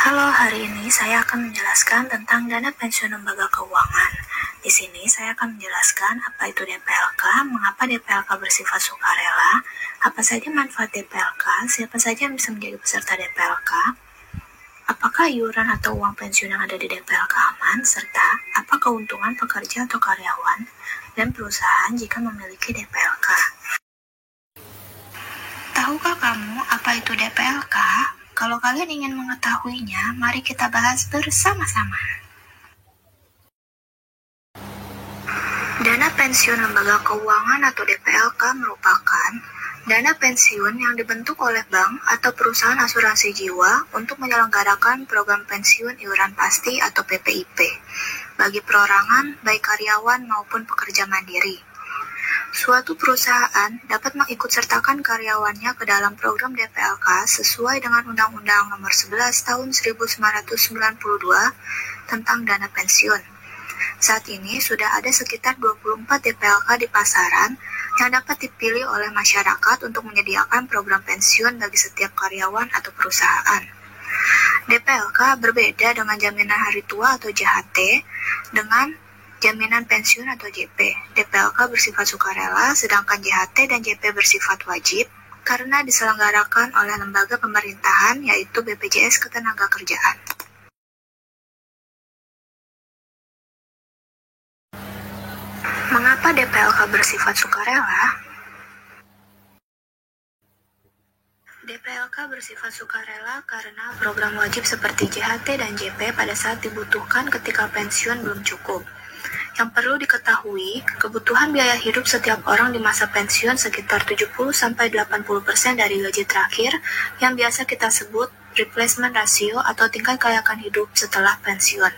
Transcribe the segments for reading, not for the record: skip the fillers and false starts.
Halo, hari ini saya akan menjelaskan tentang dana pensiun lembaga keuangan. Di sini saya akan menjelaskan apa itu DPLK, mengapa DPLK bersifat sukarela, apa saja manfaat DPLK, siapa saja yang bisa menjadi peserta DPLK, apakah iuran atau uang pensiun yang ada di DPLK aman, serta apa keuntungan pekerja atau karyawan dan perusahaan jika memiliki DPLK. Tahukah kamu apa itu DPLK? Kalau kalian ingin mengetahuinya, mari kita bahas bersama-sama. Dana pensiun lembaga keuangan atau DPLK merupakan dana pensiun yang dibentuk oleh bank atau perusahaan asuransi jiwa untuk menyelenggarakan program pensiun iuran pasti atau PPIP bagi perorangan, baik karyawan maupun pekerja mandiri. Suatu perusahaan dapat mengikutsertakan karyawannya ke dalam program DPLK sesuai dengan Undang-Undang Nomor 11 Tahun 1992 tentang dana pensiun. Saat ini sudah ada sekitar 24 DPLK di pasaran yang dapat dipilih oleh masyarakat untuk menyediakan program pensiun bagi setiap karyawan atau perusahaan. DPLK berbeda dengan jaminan hari tua atau JHT dengan jaminan pensiun atau JP. DPLK bersifat sukarela, sedangkan JHT dan JP bersifat wajib karena diselenggarakan oleh lembaga pemerintahan yaitu BPJS Ketenagakerjaan. Mengapa DPLK bersifat sukarela? DPLK bersifat sukarela karena program wajib seperti JHT dan JP pada saat dibutuhkan ketika pensiun belum cukup. Yang perlu diketahui, kebutuhan biaya hidup setiap orang di masa pensiun sekitar 70-80% dari gaji terakhir yang biasa kita sebut replacement ratio atau tingkat kelayakan hidup setelah pensiun.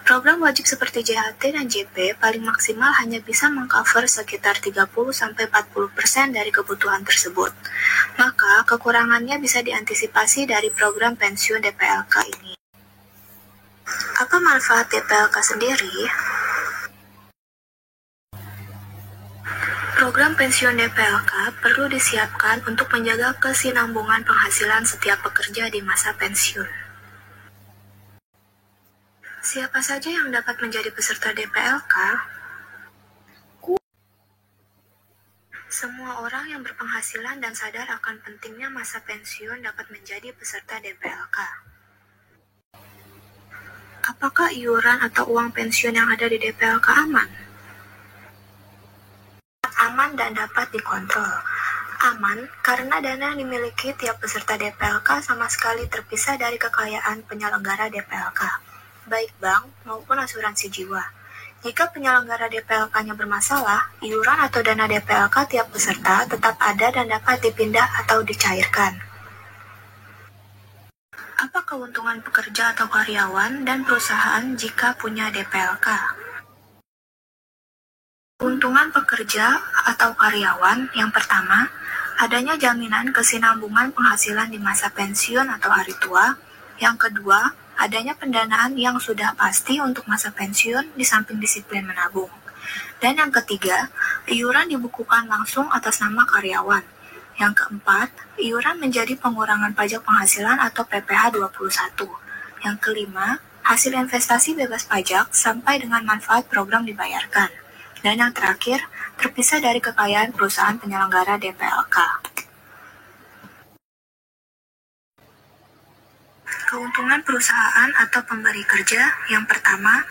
Program wajib seperti JHT dan JP paling maksimal hanya bisa mengcover sekitar 30-40% dari kebutuhan tersebut. Maka, kekurangannya bisa diantisipasi dari program pensiun DPLK ini. Apa manfaat DPLK sendiri? Program pensiun DPLK perlu disiapkan untuk menjaga kesinambungan penghasilan setiap pekerja di masa pensiun. Siapa saja yang dapat menjadi peserta DPLK? Semua orang yang berpenghasilan dan sadar akan pentingnya masa pensiun dapat menjadi peserta DPLK. Apakah iuran atau uang pensiun yang ada di DPLK aman? Aman dan dapat dikontrol. Aman karena dana yang dimiliki tiap peserta DPLK sama sekali terpisah dari kekayaan penyelenggara DPLK, baik bank maupun asuransi jiwa. Jika penyelenggara DPLK-nya bermasalah, iuran atau dana DPLK tiap peserta tetap ada dan dapat dipindah atau dicairkan. Apa keuntungan pekerja atau karyawan dan perusahaan jika punya DPLK? Keuntungan pekerja atau karyawan yang pertama, adanya jaminan kesinambungan penghasilan di masa pensiun atau hari tua. Yang kedua, adanya pendanaan yang sudah pasti untuk masa pensiun di samping disiplin menabung. Dan yang ketiga, iuran dibukukan langsung atas nama karyawan. Yang keempat, iuran menjadi pengurangan pajak penghasilan atau PPh 21. Yang kelima, hasil investasi bebas pajak sampai dengan manfaat program dibayarkan. Dan yang terakhir, terpisah dari kekayaan perusahaan penyelenggara DPLK. Keuntungan perusahaan atau pemberi kerja yang pertama,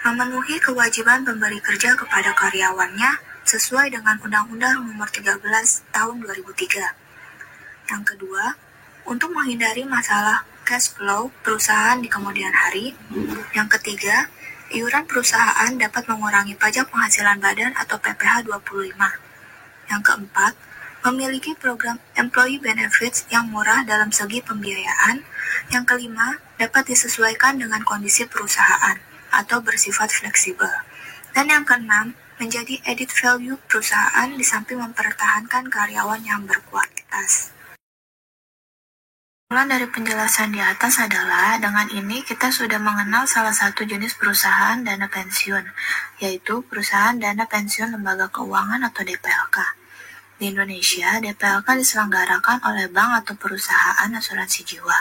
memenuhi kewajiban pemberi kerja kepada karyawannya sesuai dengan Undang-Undang Nomor 13 Tahun 2003. Yang kedua, untuk menghindari masalah cash flow perusahaan di kemudian hari. Yang ketiga, iuran perusahaan dapat mengurangi pajak penghasilan badan atau PPh 25. Yang keempat, memiliki program employee benefits yang murah dalam segi pembiayaan. Yang kelima, dapat disesuaikan dengan kondisi perusahaan atau bersifat fleksibel. Dan yang keenam, menjadi added value perusahaan di samping mempertahankan karyawan yang berkualitas. Kesimpulan dari penjelasan di atas adalah dengan ini kita sudah mengenal salah satu jenis perusahaan dana pensiun, yaitu perusahaan dana pensiun lembaga keuangan atau DPLK. Di Indonesia, DPLK diselenggarakan oleh bank atau perusahaan asuransi jiwa.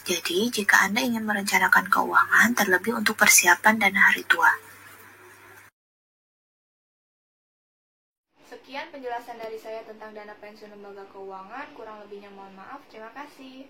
Jadi, jika Anda ingin merencanakan keuangan, terlebih untuk persiapan dana hari tua. Sekian penjelasan dari saya tentang dana pensiun lembaga keuangan. Kurang lebihnya mohon maaf. Terima kasih.